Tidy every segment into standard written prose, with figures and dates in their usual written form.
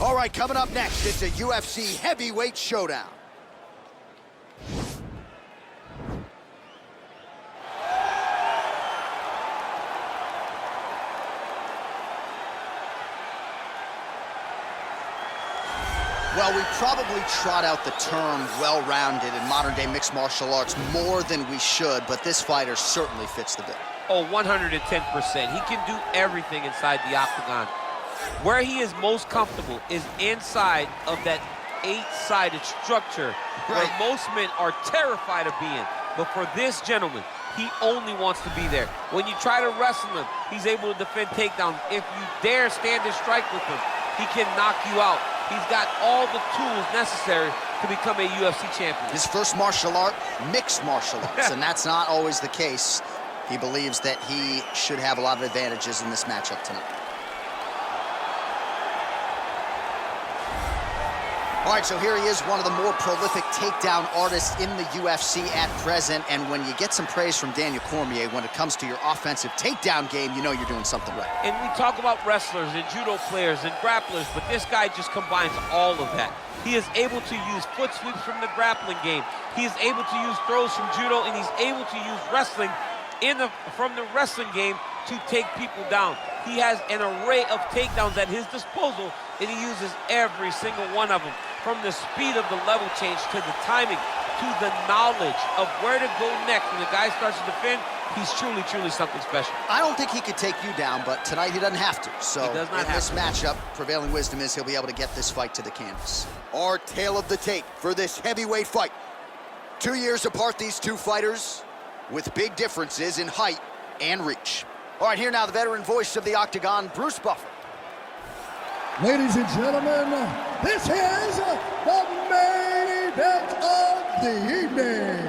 All right, coming up next, it's a UFC heavyweight showdown. Well, we probably trot out the term well-rounded in modern-day mixed martial arts more than we should, but this fighter certainly fits the bill. Oh, 110%. He can do everything inside the octagon. Where he is most comfortable is inside of that 8-sided structure where most men are terrified of being. But for this gentleman, he only wants to be there. When you try to wrestle him, he's able to defend takedowns. If you dare stand and strike with him, he can knock you out. He's got all the tools necessary to become a UFC champion. His first martial art, mixed martial arts, and that's not always the case. He believes that he should have a lot of advantages in this matchup tonight. All right, so here he is, one of the more prolific takedown artists in the UFC at present. And when you get some praise from Daniel Cormier when it comes to your offensive takedown game, you know you're doing something right. And we talk about wrestlers and judo players and grapplers, but this guy just combines all of that. He is able to use foot sweeps from the grappling game. He is able to use throws from judo, and he's able to use wrestling from the wrestling game to take people down. He has an array of takedowns at his disposal, and he uses every single one of them. From the speed of the level change to the timing to the knowledge of where to go next. When the guy starts to defend, he's truly, truly something special. I don't think he could take you down, but tonight he doesn't have to. So he does not in this matchup, prevailing wisdom is he'll be able to get this fight to the canvas. Our tale of the tape for this heavyweight fight. 2 years apart, these two fighters, with big differences in height and reach. All right, here now the veteran voice of the Octagon, Bruce Buffer. Ladies and gentlemen, this is the main event of the evening.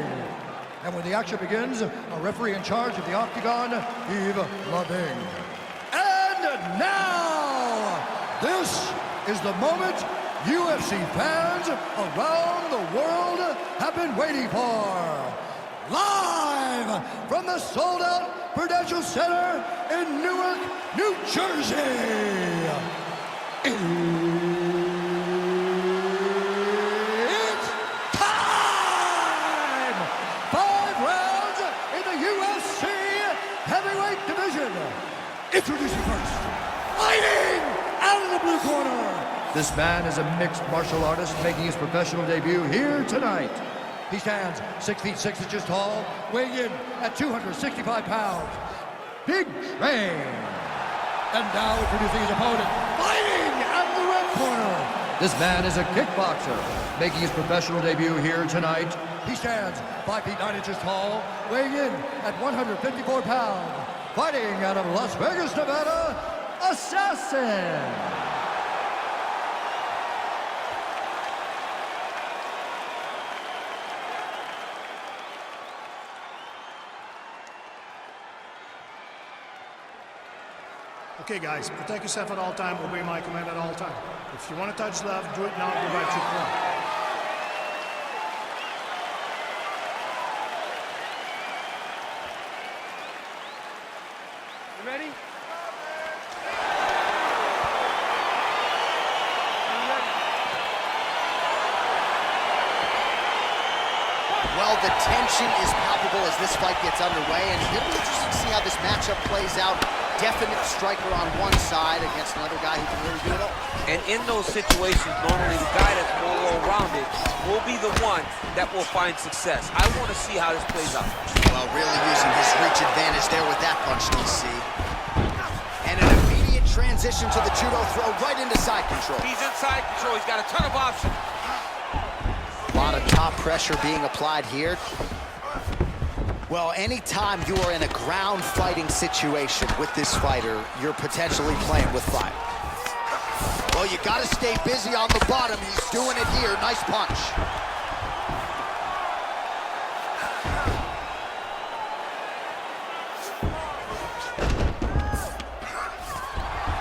And when the action begins, a referee in charge of the Octagon, Yves Loving. And now, this is the moment UFC fans around the world have been waiting for. Live from the sold-out Prudential Center in Newark, New Jersey. It's time! 5 rounds in the UFC heavyweight division. Introducing first, fighting out of the blue corner. This man is a mixed martial artist making his professional debut here tonight. He stands 6 feet 6 inches tall, weighing in at 265 pounds. Big Train. And now introducing his opponent, fighting out of the red corner. This man is a kickboxer, making his professional debut here tonight. He stands 5 feet 9 inches tall, weighing in at 154 pounds. Fighting out of Las Vegas, Nevada, Assassin. Okay, guys, protect yourself at all time, obey my command at all time. If you want to touch left, do it now, go back to your corner. You ready? Well, the tension is palpable as this fight gets underway, and it'll be interesting to see how this matchup plays out. Definite striker on one side against another guy who can really do it all. And in those situations, normally the guy that's more well-rounded will be the one that will find success. I want to see how this plays out. Well, really using his reach advantage there with that punch, DC. And an immediate transition to the judo throw right into side control. He's in side control. He's got a ton of options. A lot of top pressure being applied here. Well, anytime you are in a ground fighting situation with this fighter, you're potentially playing with fire. Well, you gotta stay busy on the bottom. He's doing it here. Nice punch.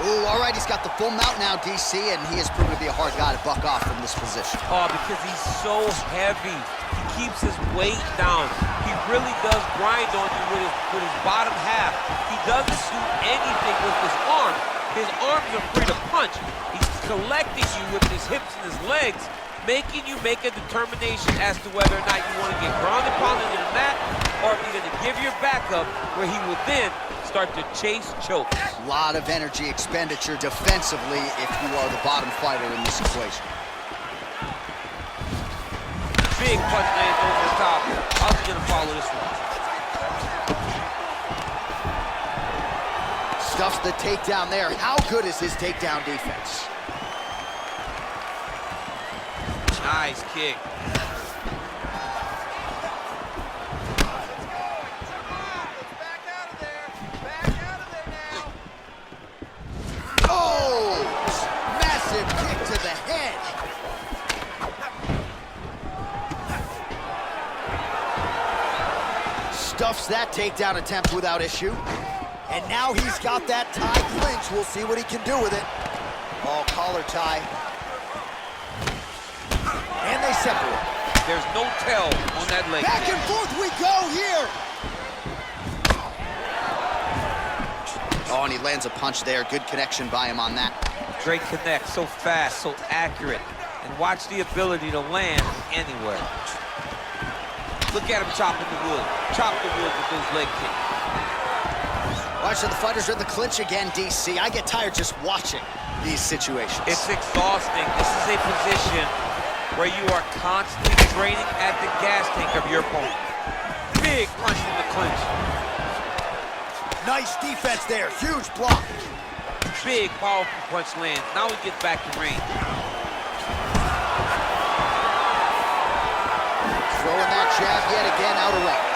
Ooh, all right, he's got the full mount now, DC, and he has proven to be a hard guy to buck off from this position. Oh, because he's so heavy. He keeps his weight down. He really does grind on you with his bottom half. He doesn't do anything with his arms. His arms are free to punch. He's collecting you with his hips and his legs, making you make a determination as to whether or not you want to get grounded pounded in the mat, or if you're going to give your back up, where he will then start to chase chokes. A lot of energy expenditure defensively if you are the bottom fighter in this equation. Big punch lands over the top. How's he going to follow this one? Stuffs the takedown there. How good is his takedown defense? Nice kick. Oh! Massive kick to the head. Stuffs that takedown attempt without issue. And now he's got that tie clinch. We'll see what he can do with it. Oh, collar tie. And they separate. There's no tell on that leg. Back and forth we go here. Oh, and he lands a punch there. Good connection by him on that. Great connect, so fast, so accurate. And watch the ability to land anywhere. Look at him chopping the wood. Chop the wood with those leg kicks. All right, so the fighters are in the clinch again, DC. I get tired just watching these situations. It's exhausting. This is a position where you are constantly draining at the gas tank of your opponent. Big punch in the clinch. Nice defense there, huge block. Big, powerful punch lands. Now he gets back to range. Throwing that jab yet again out of range.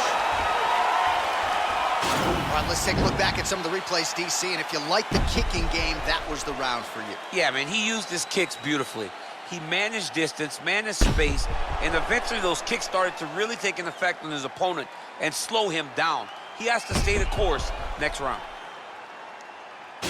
All right, let's take a look back at some of the replays, DC, and if you like the kicking game, that was the round for you. Yeah, man, he used his kicks beautifully. He managed distance, managed space, and eventually those kicks started to really take an effect on his opponent and slow him down. He has to stay the course next round. Good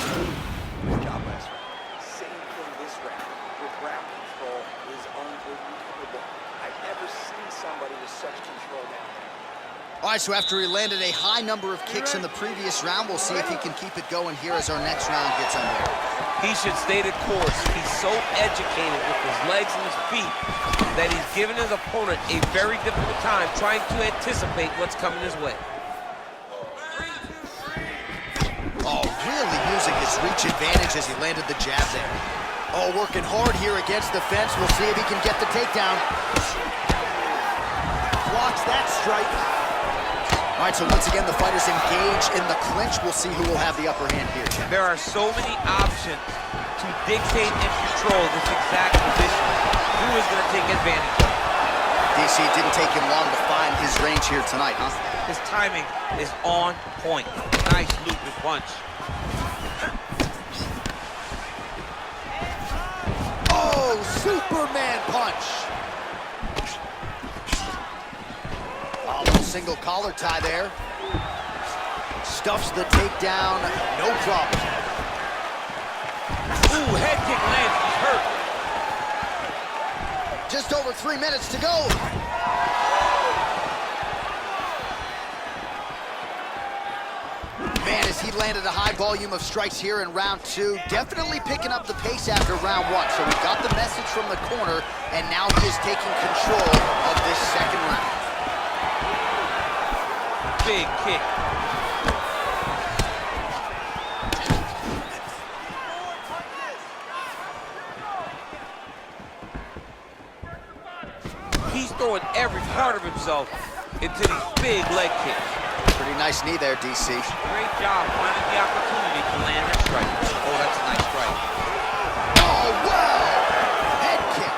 job last round. Same thing this round. Your ground control is unbelievable. I've never seen somebody with such control down there. All right, so after he landed a high number of kicks in the previous round, we'll see if he can keep it going here as our next round gets underway. He should stay the course. He's so educated with his legs and his feet that he's given his opponent a very difficult time trying to anticipate what's coming his way. Oh, really using his reach advantage as he landed the jab there. Oh, working hard here against the fence. We'll see if he can get the takedown. Blocks that strike. All right, so once again, the fighters engage in the clinch. We'll see who will have the upper hand here, Chad. There are so many options to dictate and control this exact position. Who is going to take advantage of it? DC, it didn't take him long to find his range here tonight, huh? His timing is on point. Nice looping punch. Oh, Superman punch. Oh, little single collar tie there. Stuffs the takedown, no problem. Ooh, head kick lands, he's hurt. Just over 3 minutes to go. Man, as he landed a high volume of strikes here in round 2, definitely picking up the pace after round 1. So we got the message from the corner, and now he is taking control of this second round. Big kick. He's throwing every part of himself into these big leg kicks. Pretty nice knee there, DC. Great job finding the opportunity to land that strike. Oh, that's a nice strike. Oh, wow! Head kick.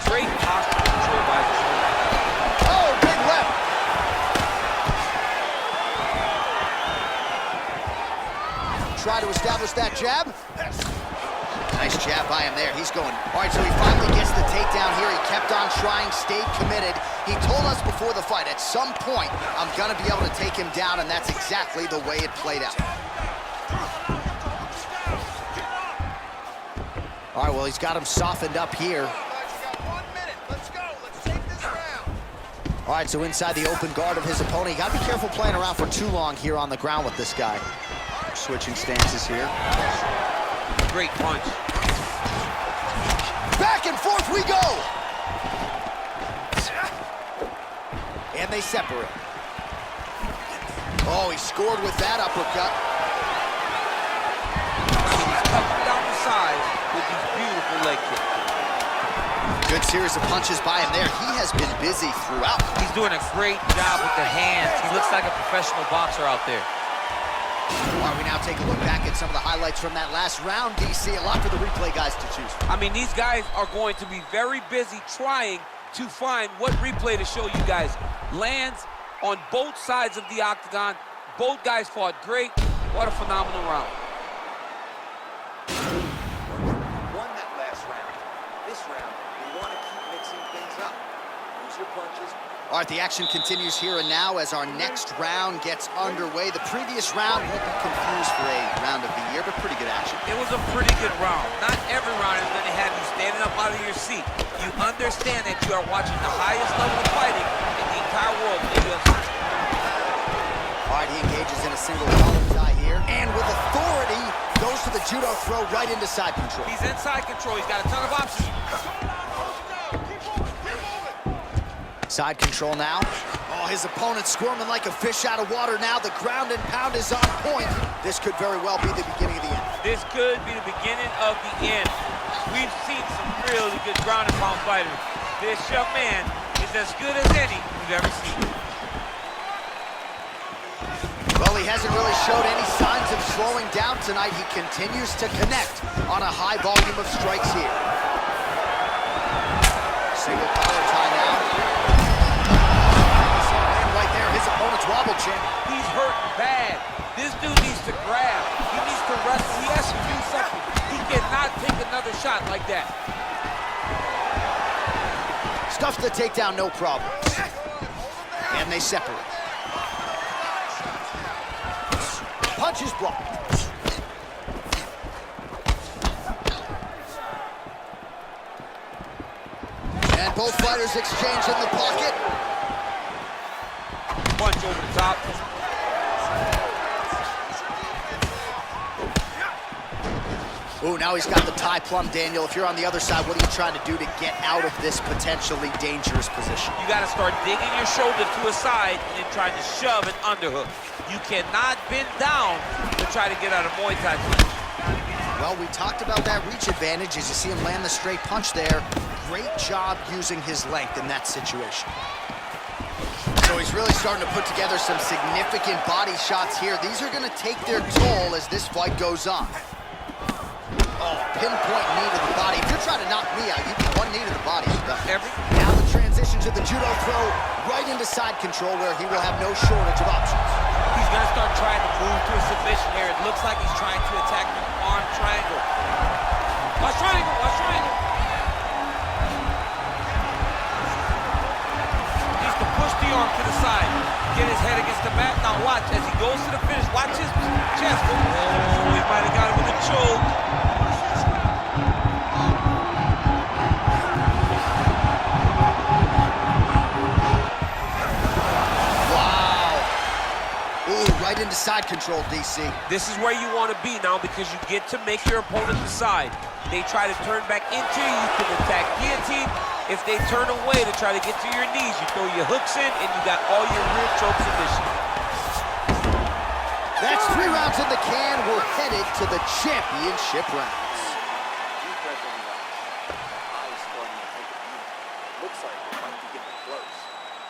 Great posture control by the shoulder. Oh, big left. Try to establish that jab. Nice jab by him there. He's going. All right, so he finally gets the takedown here. He kept on trying, stayed committed. He told us before the fight, at some point, I'm going to be able to take him down, and that's exactly the way it played out. All right, well, he's got him softened up here. You got 1 minute. Let's go. Let's take this round. All right, so inside the open guard of his opponent. You gotta be careful playing around for too long here on the ground with this guy. Switching stances here. Great punch. Back and forth we go! And they separate. Oh, he scored with that uppercut. He's cutting down the sides with these beautiful leg kicks. Good series of punches by him there. He has been busy throughout. He's doing a great job with the hands. He looks like a professional boxer out there. All right, we now take a look back at some of the highlights from that last round, DC. A lot for the replay guys to choose from. I mean, these guys are going to be very busy trying to find what replay to show you guys. Lands on both sides of the octagon. Both guys fought great. What a phenomenal round. Won that last round. This round, we want to keep mixing things up. Use your punches. All right, the action continues here and now as our next round gets underway. The previous round won't be confused for a round of the year, but pretty good action. It was a pretty good round. Not every round is going to have you standing up out of your seat. You understand that you are watching the highest level of fighting in the entire world in the UFC. All right, he engages in a single collar tie here, and with authority, goes to the judo throw right into side control. He's inside control. He's got a ton of options. Side control now. Oh, his opponent squirming like a fish out of water now. The ground and pound is on point. This could very well be the beginning of the end. This could be the beginning of the end. We've seen some really good ground and pound fighters. This young man is as good as any we've ever seen. Well, he hasn't really showed any signs of slowing down tonight. He continues to connect on a high volume of strikes here. Single collar tie now. Right there, his opponent's wobble chin. He's hurting bad. This dude needs to grab. He needs to wrestle. He has to do something. He cannot take another shot like that. Stuffs the takedown, no problem. And they separate. Punch is blocked. And both fighters exchange in the pocket. Punch over the top. Ooh, now he's got the tie plumb, Daniel. If you're on the other side, what are you trying to do to get out of this potentially dangerous position? You got to start digging your shoulder to a side and trying to shove an underhook. You cannot bend down to try to get out of Muay Thai clinch. Well, we talked about that reach advantage as you see him land the straight punch there. Great job using his length in that situation. So he's really starting to put together some significant body shots here. These are going to take their toll as this fight goes on. Oh, pinpoint knee to the body. If you're trying to knock me out, you get one knee to the body. Now the transition to the judo throw right into side control where he will have no shortage of options. He's going to start trying to move to a submission here. It looks like he's trying to attack the arm triangle. Watch triangle, watch triangle. Needs to push the arm to the side. Get his head against the mat. Now watch, as he goes to the finish, watch his chest. Oh, he might have got him with a choke. Right into side control, DC. This is where you want to be now because you get to make your opponent decide. They try to turn back into you, you can attack guillotine. If they turn away to try to get to your knees, you throw your hooks in and you got all your rear choke submission. That's 3 rounds in the can. We're headed to the championship rounds. Looks like we're about to get close.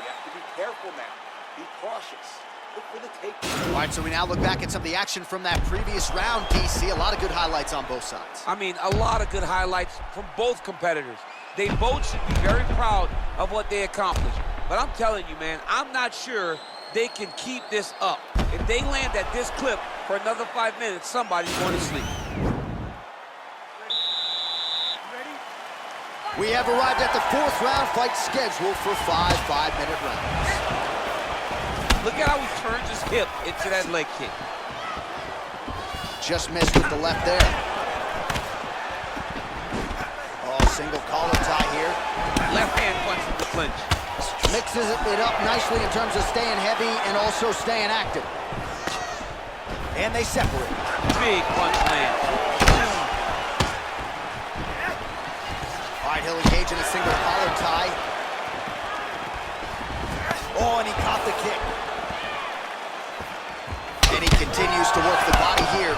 We have to be careful now. Be cautious. All right, so we now look back at some of the action from that previous round, DC. A lot of good highlights on both sides. I mean, a lot of good highlights from both competitors. They both should be very proud of what they accomplished. But I'm telling you, man, I'm not sure they can keep this up. If they land at this clip for another 5 minutes, somebody's going to sleep. We have arrived at the 4th round fight scheduled for 5 5-minute rounds. Look at how he turns his hip into that leg kick. Just missed with the left there. Oh, single collar tie here. Left hand punch from the clinch. Mixes it up nicely in terms of staying heavy and also staying active. And they separate. Big punch lands. All right, he'll engage in a single collar tie. Oh, and he caught the kick. And he continues to work the body here.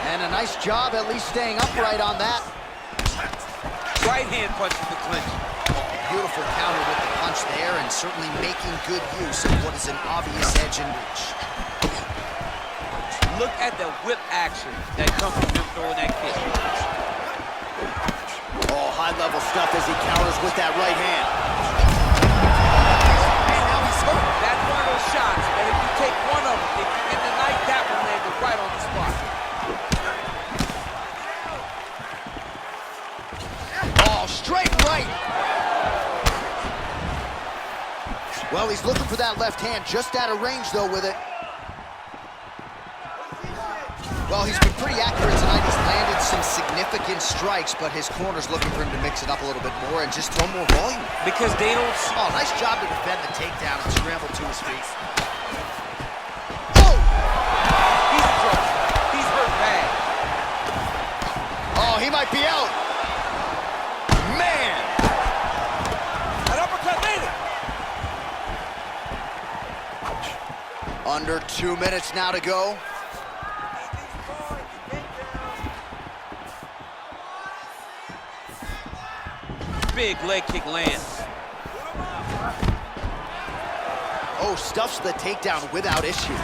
And a nice job at least staying upright on that. Right hand punch to the clinch. Beautiful counter with the punch there, and certainly making good use of what is an obvious edge and reach. Look at the whip action that comes from him throwing that kick. Oh, high-level stuff as he counters with that right hand. And now he's hurt. That's one of those shots that if you take one of them, if you end the night, that one landed right on the spot. Oh, straight right. Well, he's looking for that left hand, just out of range, though, with it. Well, he's been pretty accurate tonight. He's landed some significant strikes, but his corner's looking for him to mix it up a little bit more and just throw more volume. Because they don't see. Oh, nice job to defend the takedown and scramble to his feet. Oh! He's in trouble. He's hurt bad. Oh, he might be out. Man! An uppercut made it. Under 2 minutes now to go. Big leg kick lands. Oh, stuffs the takedown without issue.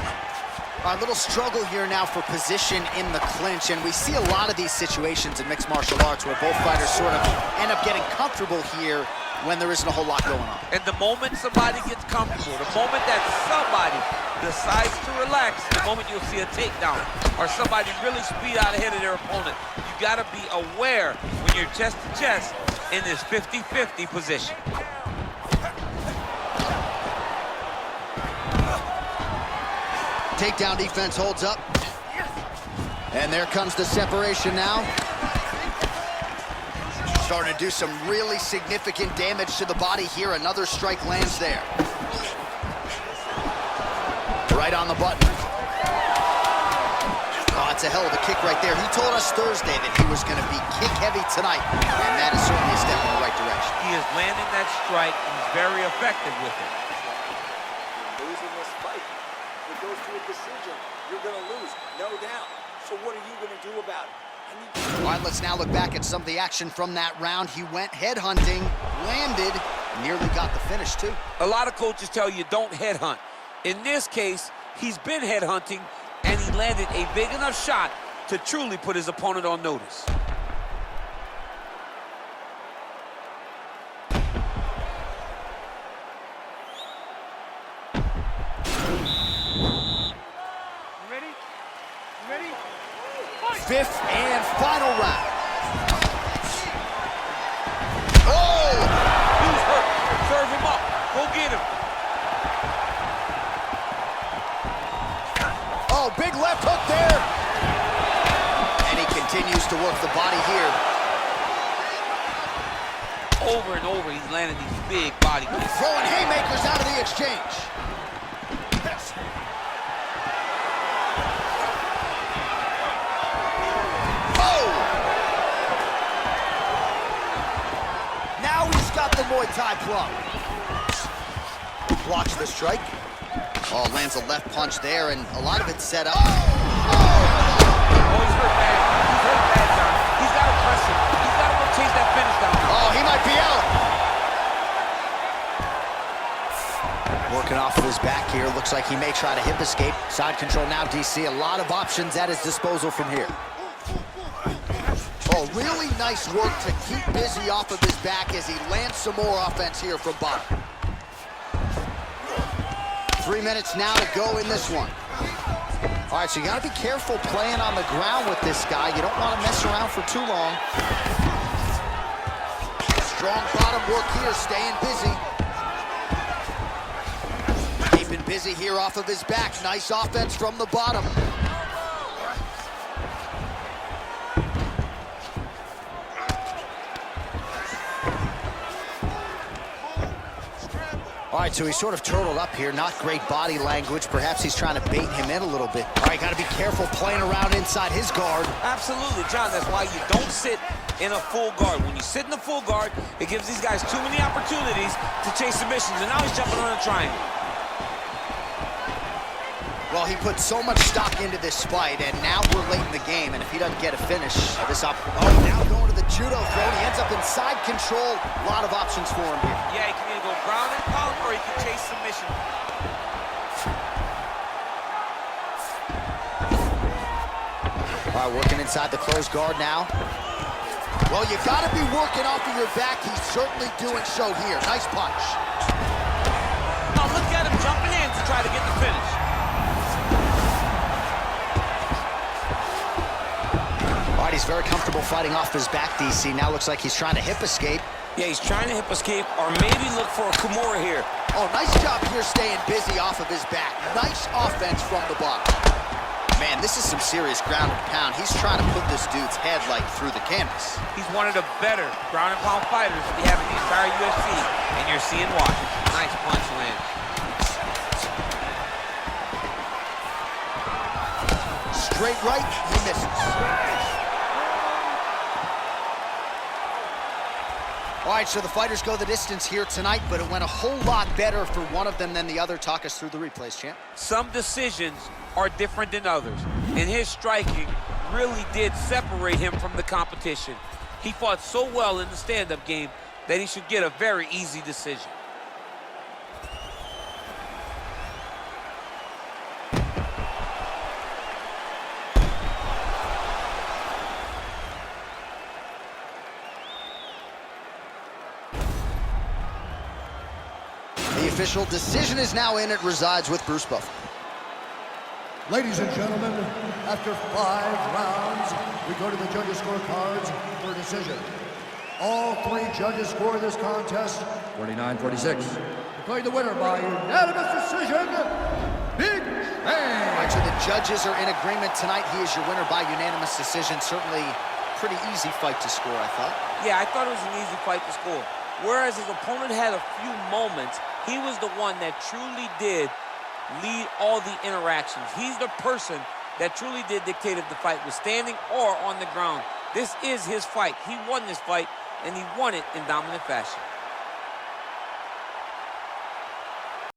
A little struggle here now for position in the clinch, and we see a lot of these situations in mixed martial arts where both fighters sort of end up getting comfortable here when there isn't a whole lot going on. And the moment somebody gets comfortable, the moment that somebody decides to relax, the moment you'll see a takedown or somebody really speed out ahead of their opponent, you gotta be aware when you're chest to chest in this 50-50 position. Takedown defense holds up. And there comes the separation now. Starting to do some really significant damage to the body here. Another strike lands there. Right on the button. Oh, it's a hell of a kick right there. He told us Thursday that he was going to be kick heavy tonight, and that is certainly a step in the right direction. He is landing that strike. He's very effective with it. Losing this fight, if it goes to a decision, you're going to lose, no doubt. So what are you going to do about it? All right, let's now look back at some of the action from that round. He went headhunting, landed, nearly got the finish too. A lot of coaches tell you don't headhunt. In this case, he's been headhunting, and he landed a big enough shot to truly put his opponent on notice. Fifth and final round. Oh! He's hurt. Serve him up. Go get him. Oh, big left hook there. And he continues to work the body here. Over and over, he's landing these big body kicks. Throwing haymakers out of the exchange. The Muay Thai plug. Blocks the strike. Oh, lands a left punch there, and a lot of it set up. Oh, he's hurt bad. He's hurt bad, John. He's got to press him. He's got to go chase that finish down. Oh, he might be out. Working off of his back here. Looks like he may try to hip escape. Side control now, DC. A lot of options at his disposal from here. Oh, really nice work to keep busy off of his back as he lands some more offense here from bottom. 3 minutes now to go in this one. All right, so you got to be careful playing on the ground with this guy. You don't want to mess around for too long. Strong bottom work here, staying busy. Keeping busy here off of his back. Nice offense from the bottom. right, so he's sort of turtled up here. Not great body language. Perhaps he's trying to bait him in a little bit. All right, got to be careful playing around inside his guard. Absolutely, John. That's why you don't sit in a full guard. When you sit in a full guard, it gives these guys too many opportunities to chase submissions. And now he's jumping on a triangle. Well, he put so much stock into this fight, and now we're late in the game, and if he doesn't get a finish, now going to the judo throw, he ends up in side control. A lot of options for him here. Yeah, he can either go ground and pound, or he can chase submission. All right, working inside the closed guard now. Well, you got to be working off of your back. He's certainly doing so here. Nice punch. Now look at him jumping in to try to get the finish. All right, he's very comfortable fighting off his back, DC. Now looks like he's trying to hip escape. Yeah, he's trying to hip escape or maybe look for a Kimura here. Oh, nice job here staying busy off of his back. Nice offense from the box. Man, this is some serious ground and pound. He's trying to put this dude's head, like, through the canvas. He's one of the better ground and pound fighters we have in the entire UFC, and you're seeing why. Nice punch land. Straight right, he misses. All right, so the fighters go the distance here tonight, but it went a whole lot better for one of them than the other. Talk us through the replays, champ. Some decisions are different than others, and his striking really did separate him from the competition. He fought so well in the stand-up game that he should get a very easy decision. The official decision is now in. It resides with Bruce Buffer. Ladies and gentlemen, after 5 rounds, we go to the judges' scorecards for a decision. All 3 judges score this contest 49-46. Declaring the winner by unanimous decision, Big Bang. All right, so the judges are in agreement tonight. He is your winner by unanimous decision. Certainly pretty easy fight to score, I thought. Yeah, I thought it was an easy fight to score. Whereas his opponent had a few moments, he was the one that truly did lead all the interactions. He's the person that truly did dictate if the fight was standing or on the ground. This is his fight. He won this fight, and he won it in dominant fashion.